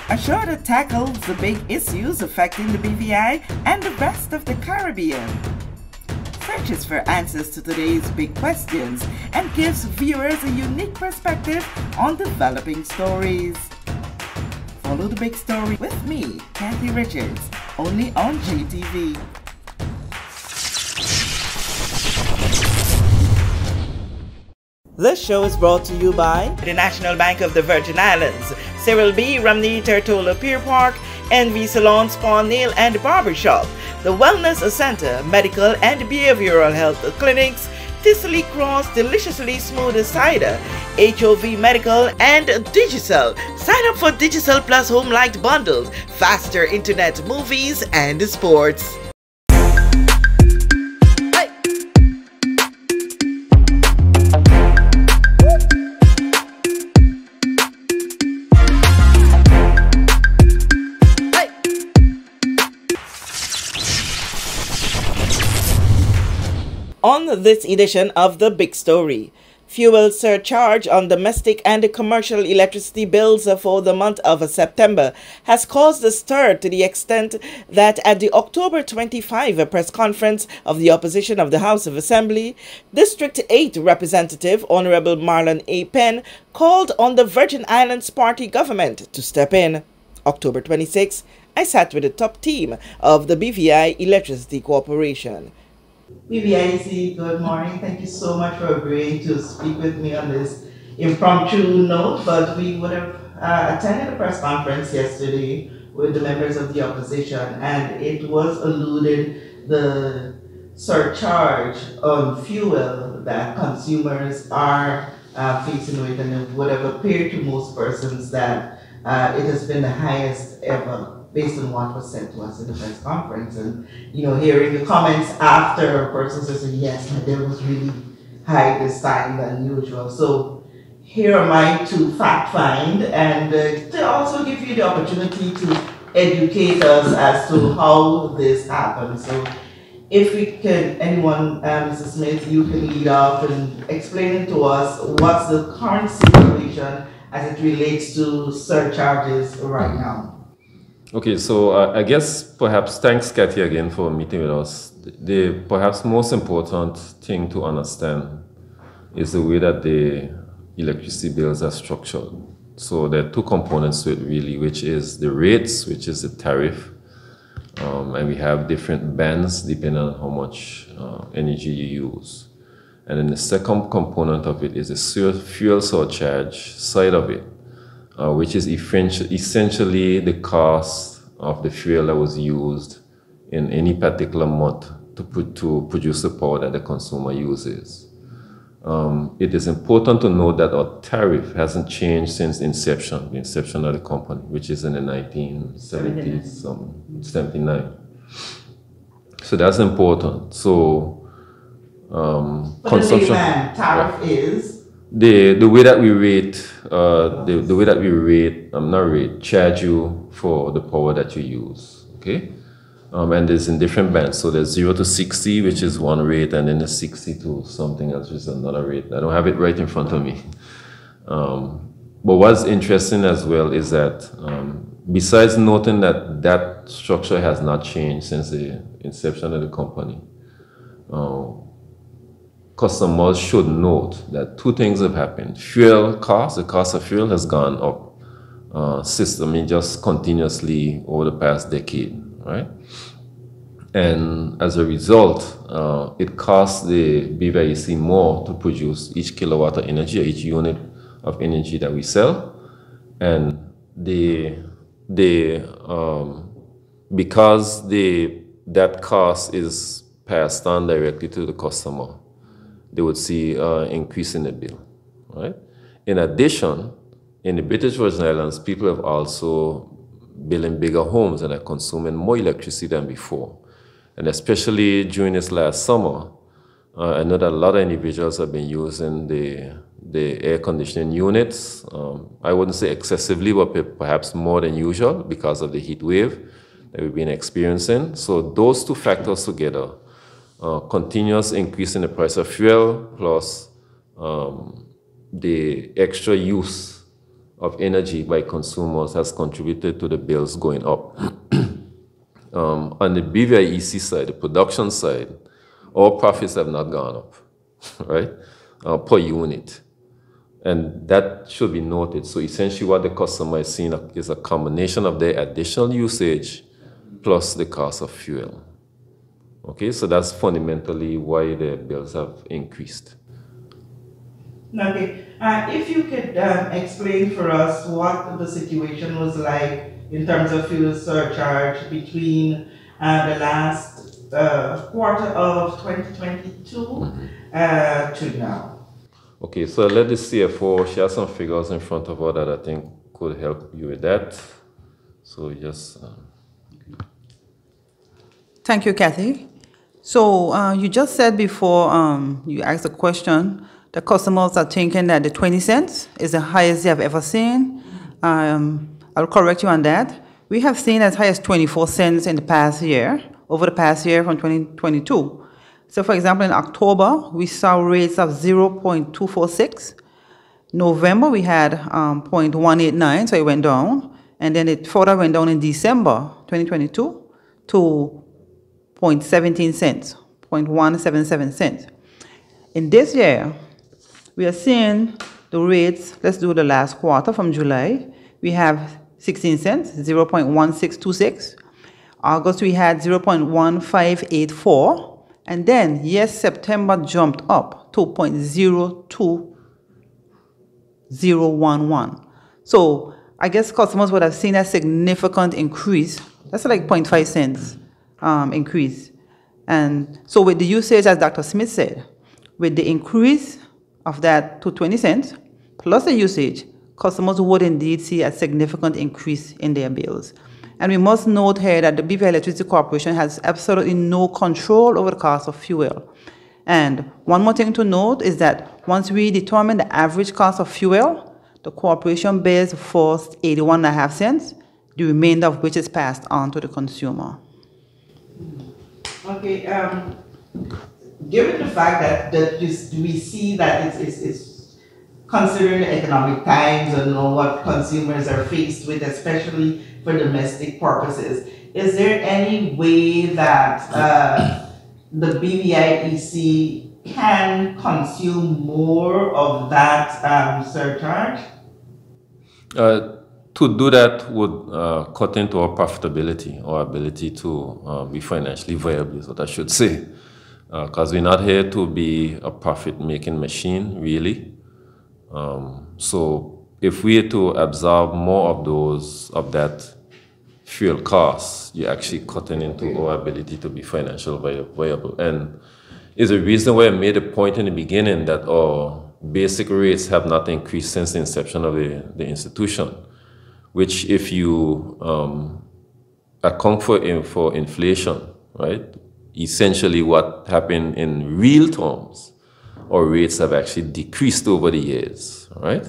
a show that tackles the big issues affecting the BVI and the rest of the Caribbean. Searches for answers to today's big questions and gives viewers a unique perspective on developing stories. Follow the big story with me, Kathy Richards, only on GTV. This show is brought to you by the National Bank of the Virgin Islands, Cyril B. Romney Tertola Pier Park, NV Salon Spa Nail and Barbershop, the Wellness Center, Medical and Behavioral Health Clinics, Thistly Cross Deliciously Smooth Cider, HOV Medical, and Digicel. Sign up for Digicel Plus Home Light Bundles, faster internet, movies, and sports. On this edition of The Big Story, fuel surcharge on domestic and commercial electricity bills for the month of September has caused a stir to the extent that at the October 25 press conference of the opposition of the House of Assembly, District 8 Representative Honorable Marlon A. Penn called on the Virgin Islands Party government to step in. October 26, I sat with the top team of the BVI Electricity Corporation. BVIEC, good morning. Thank you so much for agreeing to speak with me on this impromptu note, but we would have attended a press conference yesterday with the members of the opposition, and it was alluded the surcharge on fuel that consumers are facing with, and it would have appeared to most persons that it has been the highest ever, based on what was said to us in the press conference. And, hearing the comments after, a person says, yes, my bill was really high this time than usual. So here am I to fact find and to also give you the opportunity to educate us as to how this happened. So if we can, anyone, Mrs. Smith, you can lead off and explain to us what's the current situation as it relates to surcharges right now. Okay, so I guess perhaps thanks, Kathy, again for meeting with us. The perhaps most important thing to understand is the way that the electricity bills are structured. So there are two components to it really, which is the rates, which is the tariff, and we have different bands depending on how much energy you use. And then the second component of it is the fuel surcharge side of it, which is essentially the cost of the fuel that was used in any particular month to produce the power that the consumer uses. It is important to note that our tariff hasn't changed since the inception of the company, which is in the 1970s, 79. So that's important. So consumption tariff is the way that we rate, charge you for the power that you use, okay? And there's in different bands. So there's 0 to 60, which is one rate, and then there's 60 to something else, which is another rate. I don't have it right in front of me. But what's interesting as well is that besides noting that that structure has not changed since the inception of the company, customers should note that two things have happened. Fuel cost, the cost of fuel has gone up just continuously over the past decade, right? And as a result, it costs the BVIEC more to produce each kilowatt of energy or each unit of energy that we sell. And because that cost is passed on directly to the customer, they would see an increase in the bill, right? In addition, in the British Virgin Islands, people have also building bigger homes and are consuming more electricity than before. And especially during this last summer, I know that a lot of individuals have been using the air conditioning units. I wouldn't say excessively, but perhaps more than usual because of the heat wave that we've been experiencing. So those two factors together, continuous increase in the price of fuel plus the extra use of energy by consumers has contributed to the bills going up. On the BVIEC side, the production side, our profits have not gone up, right, per unit. And that should be noted. So essentially what the customer is seeing is a combination of their additional usage plus the cost of fuel. Okay, so that's fundamentally why the bills have increased. Okay, if you could explain for us what the situation was like in terms of fuel surcharge between the last quarter of 2022 to now. Okay, so let the CFO share some figures in front of her that I think could help you with that. So just... Thank you, Kathy. So you just said before you asked the question, the customers are thinking that the 20 cents is the highest they have ever seen. I'll correct you on that. We have seen as high as 24 cents in the past year, over the past year from 2022. So for example, in October, we saw rates of 0.246. November, we had 0.189, so it went down. And then it further went down in December 2022 to 0.17 cents, 0.177 cents. In this year, we are seeing the rates, let's do the last quarter from July. We have 16 cents, 0.1626. August, we had 0.1584. And then, yes, September jumped up to 0.02011. So I guess customers would have seen a significant increase. That's like 0.5 cents increase. And so with the usage, as Dr. Smith said, with the increase of that to 20 cents, plus the usage, customers would indeed see a significant increase in their bills. And we must note here that the BVI Electricity Corporation has absolutely no control over the cost of fuel. And one more thing to note is that once we determine the average cost of fuel, the corporation bears the first 81.5 cents, the remainder of which is passed on to the consumer. Okay, given the fact that we see that it's considering the economic times and know what consumers are faced with, especially for domestic purposes, is there any way that the BVIEC can consume more of that surcharge? To do that would cut into our profitability, our ability to be financially viable, is what I should say. Because we're not here to be a profit-making machine, really. So if we are to absorb more of that fuel costs, you're actually cutting into our ability to be financially viable. And it's a reason why I made a point in the beginning that our basic rates have not increased since the inception of the institution, which if you account for inflation, right, essentially what happened in real terms, our rates have actually decreased over the years, right,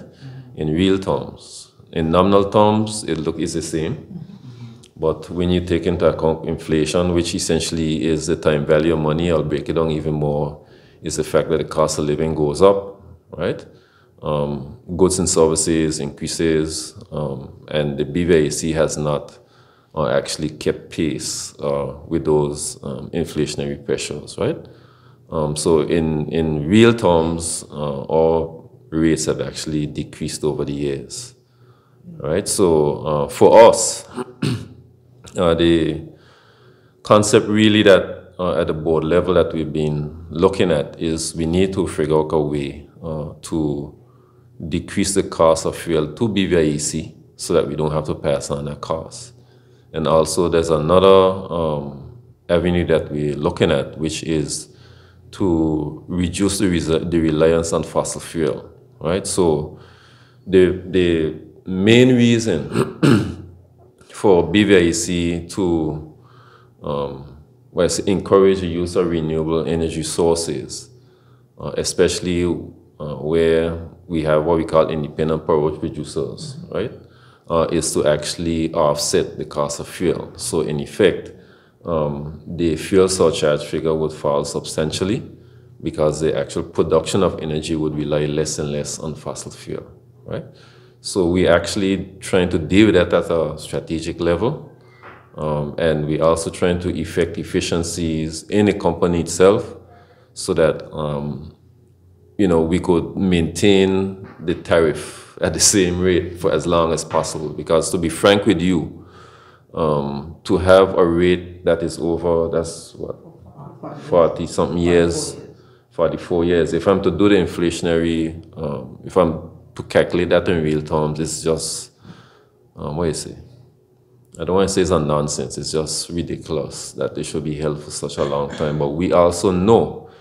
in real terms. In nominal terms, it's the same. But when you take into account inflation, which essentially is the time value of money, I'll break it down even more, is the fact that the cost of living goes up, right? Goods and services increases, and the BVIEC has not actually kept pace with those inflationary pressures, right? So in real terms, our rates have actually decreased over the years, right? So for us, the concept really that at the board level that we've been looking at is we need to figure out a way to decrease the cost of fuel to BVIEC so that we don't have to pass on that cost. And also there's another avenue that we're looking at, which is to reduce the reliance on fossil fuel, right? So the main reason for BVIEC to encourage the use of renewable energy sources, especially where we have what we call independent power producers, right, is to actually offset the cost of fuel. So in effect, the fuel surcharge figure would fall substantially because the actual production of energy would rely less and less on fossil fuel, right? So we actually trying to deal with that at a strategic level. And we also trying to effect efficiencies in the company itself so that, we could maintain the tariff at the same rate for as long as possible. Because to be frank with you, to have a rate that is over, that's what, 40-something years, 44 years. If I'm to do the inflationary, if I'm to calculate that in real terms, it's just, what do you say? I don't want to say it's a nonsense. It's just ridiculous that they should be held for such a long time. But we also know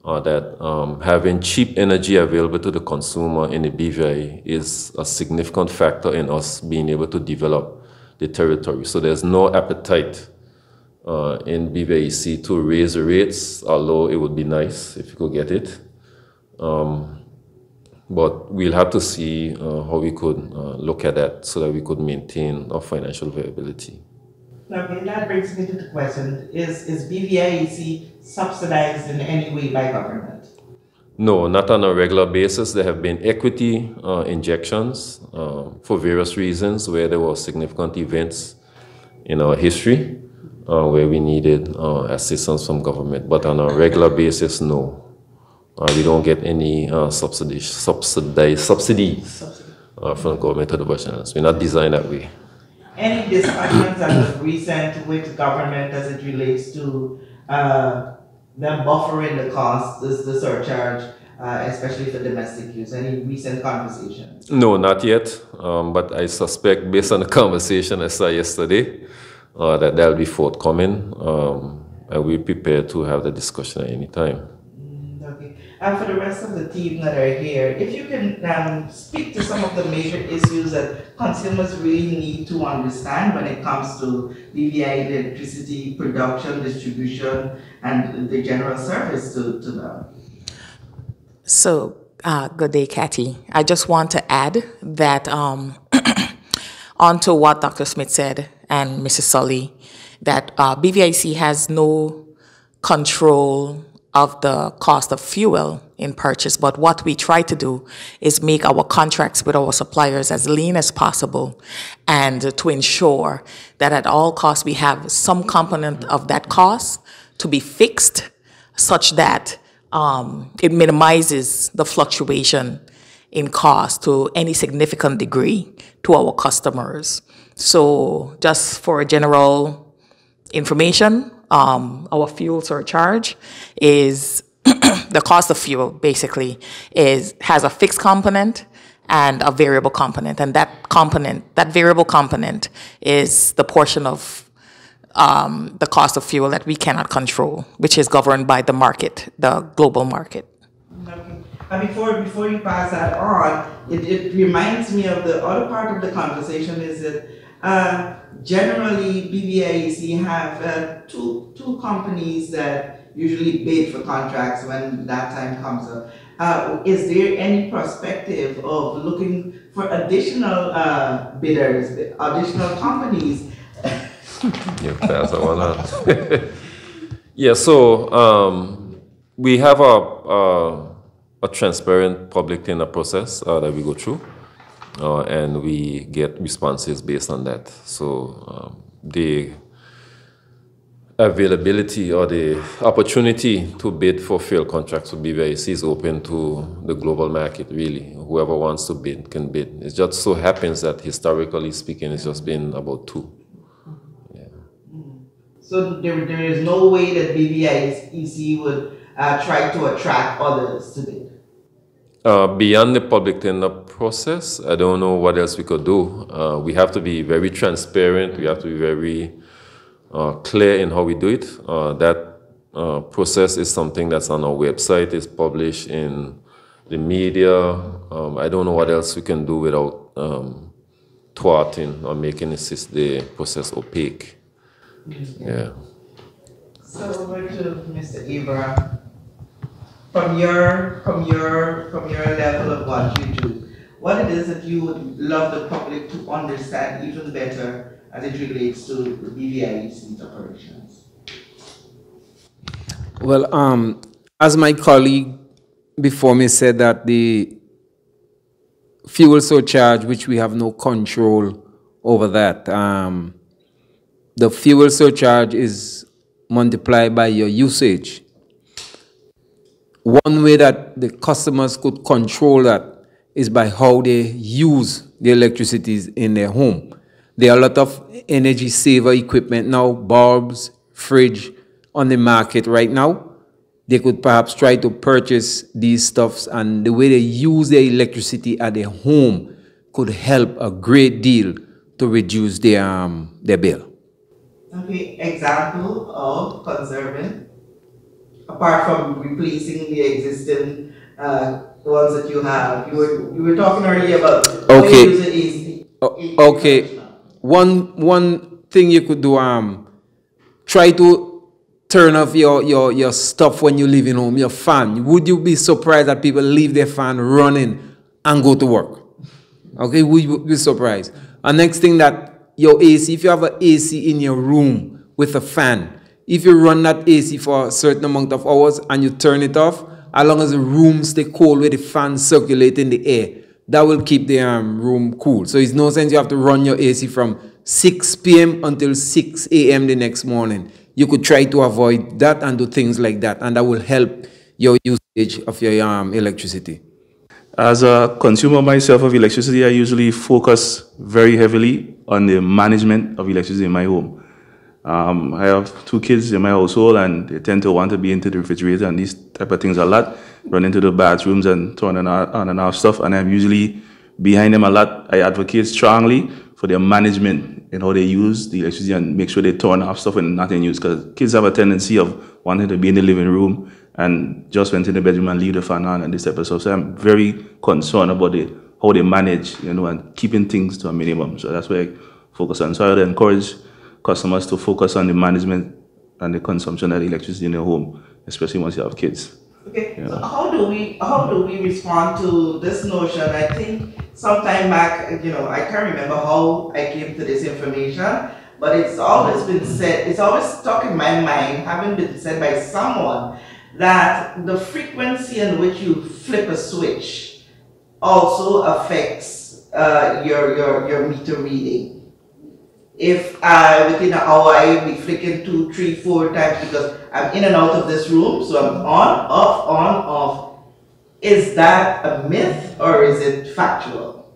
that having cheap energy available to the consumer in the BVI is a significant factor in us being able to develop the territory. So there's no appetite in BVIEC to raise the rates, although it would be nice if you could get it. But we'll have to see how we could look at that so that we could maintain our financial viability. Okay, that brings me to the question, is BVIEC subsidized in any way by government? No, not on a regular basis. There have been equity injections for various reasons where there were significant events in our history where we needed assistance from government. But on a regular basis, no. We don't get any subsidies from the government to the Bachelors. We're not designed that way. Any discussions that was recent with government as it relates to them buffering the cost, the surcharge, especially for domestic use? Any recent conversations? No, not yet. But I suspect, based on the conversation I saw yesterday, that that'll be forthcoming. And we're prepared to have the discussion at any time. Okay. And for the rest of the team that are here, if you can speak to some of the major issues that consumers really need to understand when it comes to BVI electricity production, distribution, and the general service to them. So, good day, Kathy. I just want to add that onto what Dr. Smith said and Mrs. Sully, that BVIEC has no control of the cost of fuel in purchase, but what we try to do is make our contracts with our suppliers as lean as possible and to ensure that at all costs we have some component of that cost to be fixed such that it minimizes the fluctuation in cost to any significant degree to our customers. So just for general information, our fuel surcharge is the cost of fuel basically has a fixed component and a variable component, and that variable component is the portion of the cost of fuel that we cannot control, which is governed by the market, the global market. Okay. And before you pass that on, it reminds me of the other part of the conversation is that generally BVIEC have two companies that usually bid for contracts when that time comes up. Is there any perspective of looking for additional bidders, additional companies? You pass that one on. Yeah, so we have a transparent public tender process that we go through, and we get responses based on that. So the availability or the opportunity to bid for fuel contracts with BVIEC is open to the global market, really. Whoever wants to bid can bid. It just so happens that historically speaking, it's just been about 2. Yeah. So there is no way that BVIEC would try to attract others to bid? Beyond the public tender process, I don't know what else we could do. We have to be very transparent. We have to be very clear in how we do it. That process is something that's on our website. It's published in the media. I don't know what else we can do without thwarting or making the process opaque. Mm-hmm. Yeah. So over to Mr. Ibra. From your level of what you do, what it is that you would love the public to understand even better as it relates to the BVIEC's operations? Well, as my colleague before me said that the fuel surcharge, which we have no control over that. The fuel surcharge is multiplied by your usage. One way that the customers could control that is by how they use the electricity in their home. There are a lot of energy saver equipment now, bulbs, fridge on the market right now. They could perhaps try to purchase these stuffs, and the way they use their electricity at their home could help a great deal to reduce their bill. Okay, example of conserving, apart from replacing the existing ones that you have. You were talking earlier about okay. use the AC. Okay, one thing you could do, try to turn off your stuff when you leave in home, your fan. Would you be surprised that people leave their fan running and go to work? Okay, would you be surprised? And next thing, that your AC, if you have an AC in your room with a fan, if you run that AC for a certain amount of hours and you turn it off, as long as the room stay cold with the fan circulating the air, that will keep the room cool. So it's no sense you have to run your AC from 6 p.m. until 6 a.m. the next morning. You could try to avoid that and do things like that, and that will help your usage of your electricity. As a consumer myself of electricity, I usually focus very heavily on the management of electricity in my home. I have 2 kids in my household, and they tend to want to be into the refrigerator and these type of things a lot, run into the bathrooms and turn on and off stuff, and I'm usually behind them a lot. I advocate strongly for their management and how they use the electricity and make sure they turn off stuff when not in use, because kids have a tendency of wanting to be in the living room and just went in the bedroom and leave the fan on and this type of stuff. So I'm very concerned about how they manage, and keeping things to a minimum. So that's where I focus on. So I would encourage customers to focus on the management and the consumption of electricity in their home, especially once you have kids. Okay, so how do we respond to this notion? I think sometime back, I can't remember how I came to this information, but it's always been said, it's always stuck in my mind, having been said by someone, that the frequency in which you flip a switch also affects your meter reading. If within an hour I'll be flicking 2, 3, 4 times because I'm in and out of this room, so I'm on, off. Is that a myth or is it factual?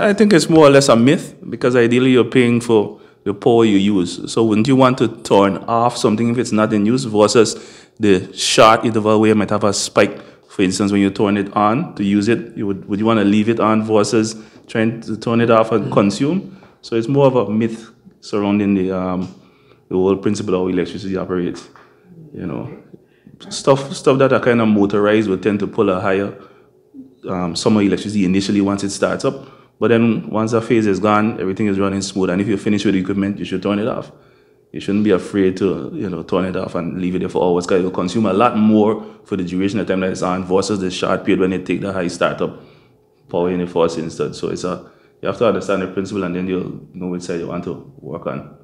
I think it's more or less a myth, because ideally you're paying for the power you use. So wouldn't you want to turn off something if it's not in use versus the short interval where you might have a spike? For instance, when you turn it on to use it, would you want to leave it on versus trying to turn it off and consume? So it's more of a myth surrounding the whole principle of how electricity operates. Stuff that are kind of motorized would tend to pull a higher summer electricity initially once it starts up. But then once the phase is gone, everything is running smooth. And if you're finished with the equipment, you should turn it off. You shouldn't be afraid to turn it off and leave it there for hours, because it will consume a lot more for the duration of time that it's on versus the short period when it take the high startup power in the first instance. So you have to understand the principle, and then you'll know which side you want to work on.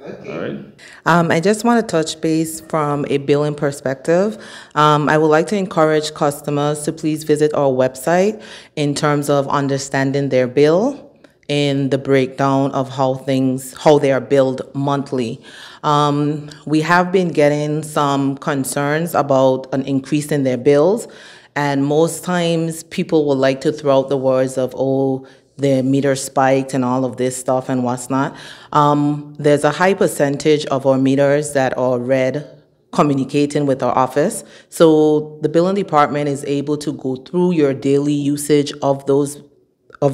Okay. All right. I just want to touch base from a billing perspective. I would like to encourage customers to please visit our website in terms of understanding their bill in the breakdown of how they are billed monthly. We have been getting some concerns about an increase in their bills, and most times people would like to throw out the words of, oh, the meter spiked and all of this stuff and what's not. There's a high percentage of our meters that are read communicating with our office. So the billing department is able to go through your daily usage of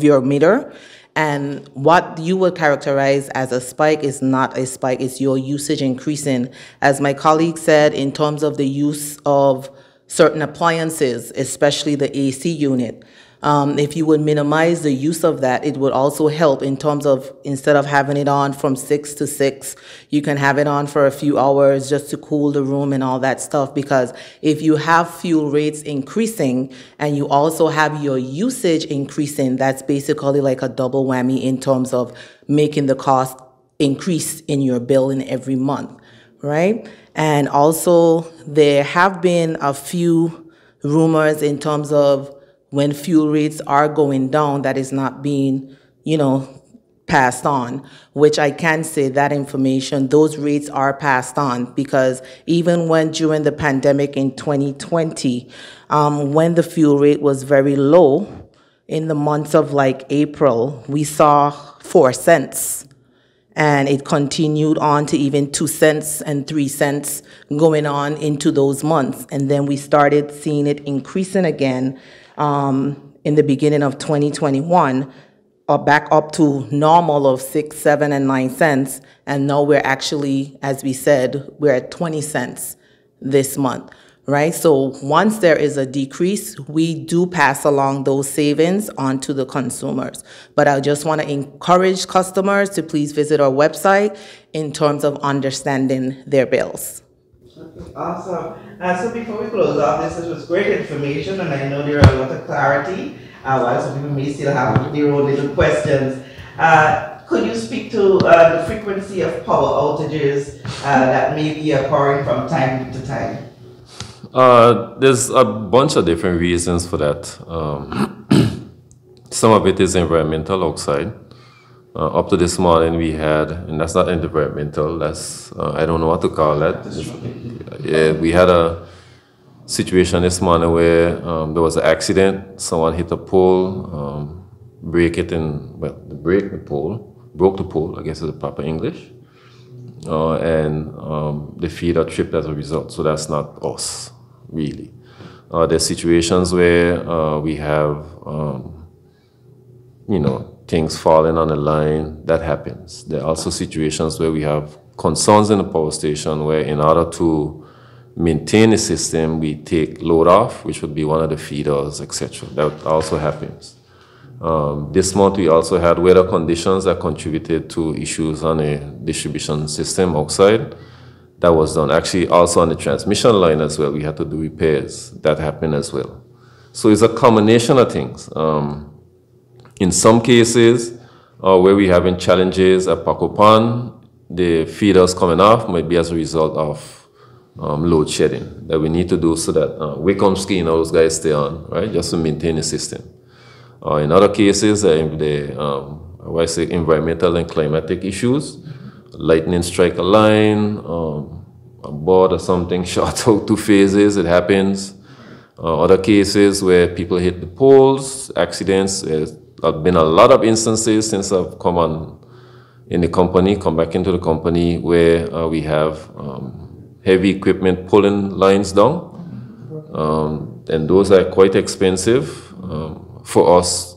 your meter, and what you would characterize as a spike is not a spike, it's your usage increasing. As my colleague said, in terms of the use of certain appliances, especially the AC unit, if you would minimize the use of that, it would also help in terms of, instead of having it on from 6 to 6, you can have it on for a few hours just to cool the room and all that stuff. Because if you have fuel rates increasing and you also have your usage increasing, that's basically like a double whammy in terms of making the cost increase in your bill in every month, right? And also there have been a few rumors in terms of when fuel rates are going down, that is not being, passed on, which I can say that information, those rates are passed on, because even when during the pandemic in 2020, when the fuel rate was very low, in the months of like April, we saw 4 cents. And it continued on to even 2 cents and 3 cents going on into those months. And then we started seeing it increasing again in the beginning of 2021, back up to normal of 6, 7, and 9 cents. And now we're actually, as we said, we're at 20 cents this month, right? So once there is a decrease, we do pass along those savings onto the consumers. But I just want to encourage customers to please visit our website in terms of understanding their bills. Awesome. So before we close off, this was great information, and I know there are a lot of clarity, while some people may still have their own little questions. Could you speak to the frequency of power outages that may be occurring from time to time? There's a bunch of different reasons for that. Some of it is environmental outside. Up to this morning we had, and that's not environmental, that's, I don't know what to call that. Yeah, we had a situation this morning where there was an accident. Someone hit a pole, broke the pole, I guess is the proper English. And the feeder tripped as a result, so that's not us, really. There's situations where we have, things falling on the line. That happens. There are also situations where we have concerns in the power station where, in order to maintain the system, we take load off, which would be one of the feeders, etc. That also happens. This month we also had weather conditions that contributed to issues on a distribution system outside. That was done. Actually, also on the transmission line as well, we had to do repairs. That happened as well. So it's a combination of things. In some cases, where we're having challenges at Pacopan, the feeders coming off might be as a result of load shedding that we need to do so that Wickhamski and all those guys stay on, right, just to maintain the system. In other cases, the environmental and climatic issues, lightning strike a line, a board or something short out 2 phases, it happens. Other cases where people hit the poles, accidents. There have been a lot of instances since I've come back into the company, where we have heavy equipment pulling lines down. And those are quite expensive for us,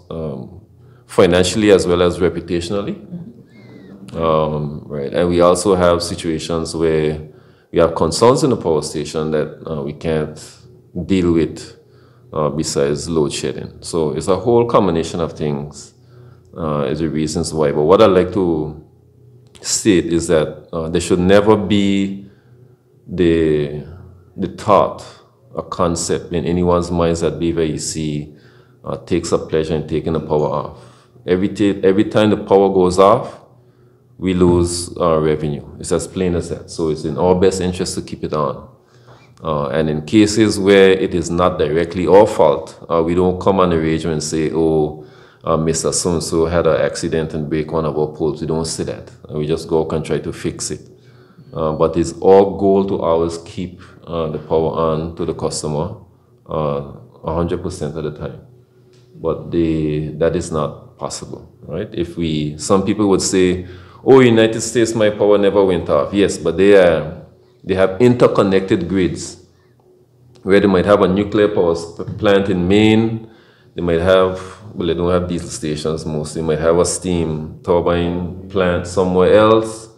financially as well as reputationally. Right. And we also have situations where we have concerns in the power station that we can't deal with besides load shedding. So it's a whole combination of things is the reasons why. But what I'd like to state is that there should never be the thought, a concept in anyone's minds that BVIEC takes a pleasure in taking the power off. Every time the power goes off, we lose our revenue. It's as plain as that. So it's in our best interest to keep it on. And in cases where it is not directly our fault, we don't come on the radio and say, oh, Mr. So-and-so had an accident and break one of our poles. We don't say that. We just go and try to fix it. But it's our goal to always keep the power on to the customer 100% of the time. But that is not possible, right? Some people would say, oh, United States, my power never went off. Yes, but they have interconnected grids where they might have a nuclear power plant in Maine. They might have, well, they don't have diesel stations mostly. They might have a steam turbine plant somewhere else.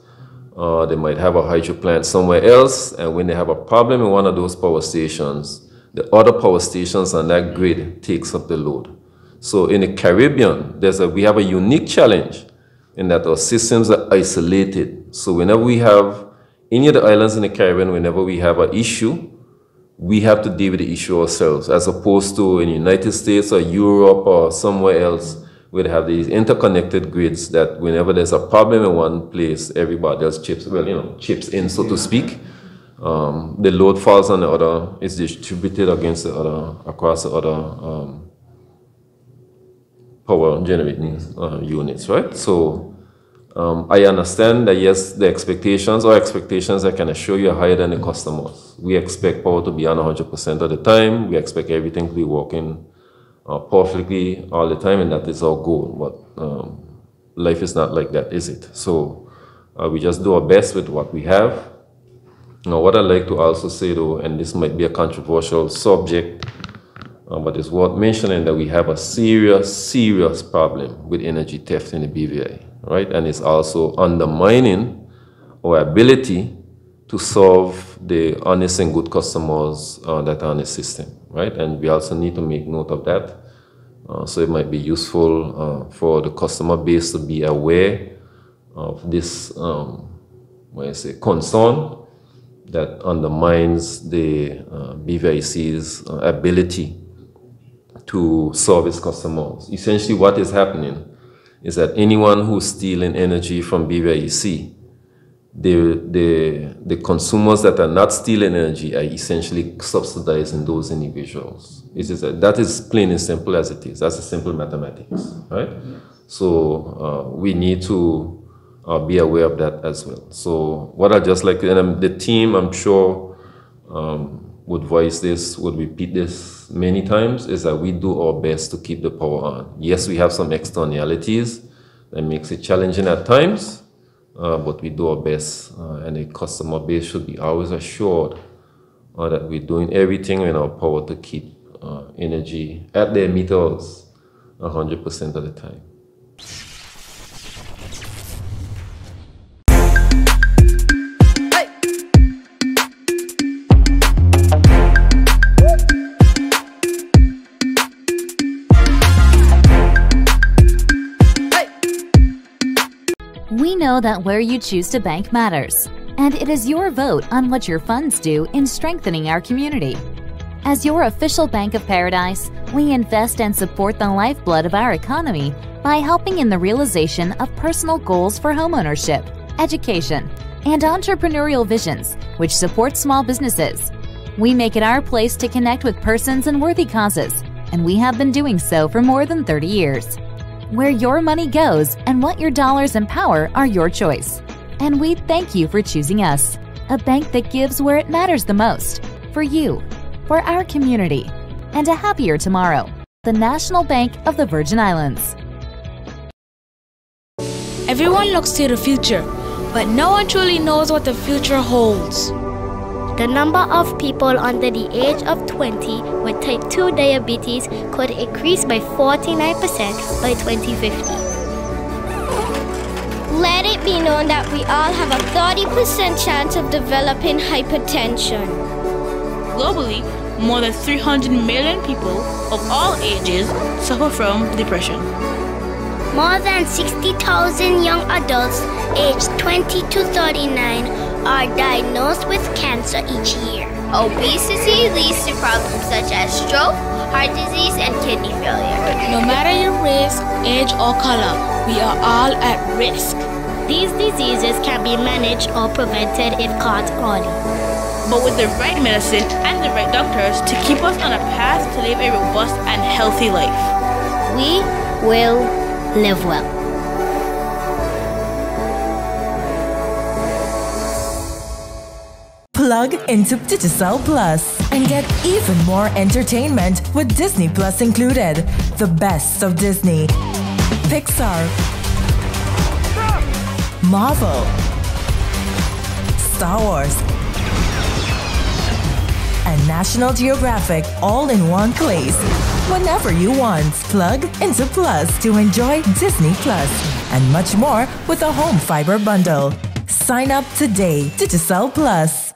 They might have a hydro plant somewhere else. And when they have a problem in one of those power stations, the other power stations on that grid takes up the load. So in the Caribbean, we have a unique challenge in that our systems are isolated. So whenever we have any of the islands in the Caribbean, whenever we have an issue, we have to deal with the issue ourselves, as opposed to in the United States or Europe or somewhere else, where they have these interconnected grids that whenever there's a problem in one place, everybody else chips in, so to speak. the load falls on the other, is distributed against the other, across the other power generating units, right? So I understand that, yes, the expectations, I can assure you, are higher than the customers. We expect power to be on 100% of the time. We expect everything to be working perfectly all the time, and that is our goal. But life is not like that, is it? So we just do our best with what we have. Now, what I'd like to also say, though, and this might be a controversial subject, but it's worth mentioning, that we have a serious problem with energy theft in the BVI, right? And it's also undermining our ability to serve the honest and good customers that are on the system, right? And we also need to make note of that. So it might be useful for the customer base to be aware of this, concern that undermines the BVIEC's ability to service customers. Essentially, what is happening is that anyone who's stealing energy from BVIEC, the consumers that are not stealing energy are essentially subsidizing those individuals. That is plain and simple as it is. That's a simple mathematics, right? So we need to be aware of that as well. So what I just like, and the team, I'm sure, would voice this, would repeat this many times, is that we do our best to keep the power on. Yes, we have some externalities that makes it challenging at times, but we do our best, and the customer base should be always assured that we're doing everything in our power to keep energy at their meters 100% of the time. We know that where you choose to bank matters, and it is your vote on what your funds do in strengthening our community. As your official Bank of Paradise, we invest and support the lifeblood of our economy by helping in the realization of personal goals for homeownership, education, and entrepreneurial visions, which support small businesses. We make it our place to connect with persons and worthy causes, and we have been doing so for more than 30 years. Where your money goes and what your dollars empower are your choice. And we thank you for choosing us, a bank that gives where it matters the most, for you, for our community, and a happier tomorrow. The National Bank of the Virgin Islands. Everyone looks to the future, but no one truly knows what the future holds. The number of people under the age of 20 with type 2 diabetes could increase by 49% by 2050. Let it be known that we all have a 30% chance of developing hypertension. Globally, more than 300 million people of all ages suffer from depression. More than 60,000 young adults aged 20 to 39 are diagnosed with cancer each year. Obesity leads to problems such as stroke, heart disease, and kidney failure. No matter your race, age, or color, we are all at risk. These diseases can be managed or prevented if caught early. But with the right medicine and the right doctors to keep us on a path to live a robust and healthy life, we will live well. Plug into Digicel Plus and get even more entertainment with Disney Plus included. The best of Disney, Pixar, Marvel, Star Wars, and National Geographic all in one place. Whenever you want, plug into Plus to enjoy Disney Plus and much more with a home fiber bundle. Sign up today. Digicel Plus.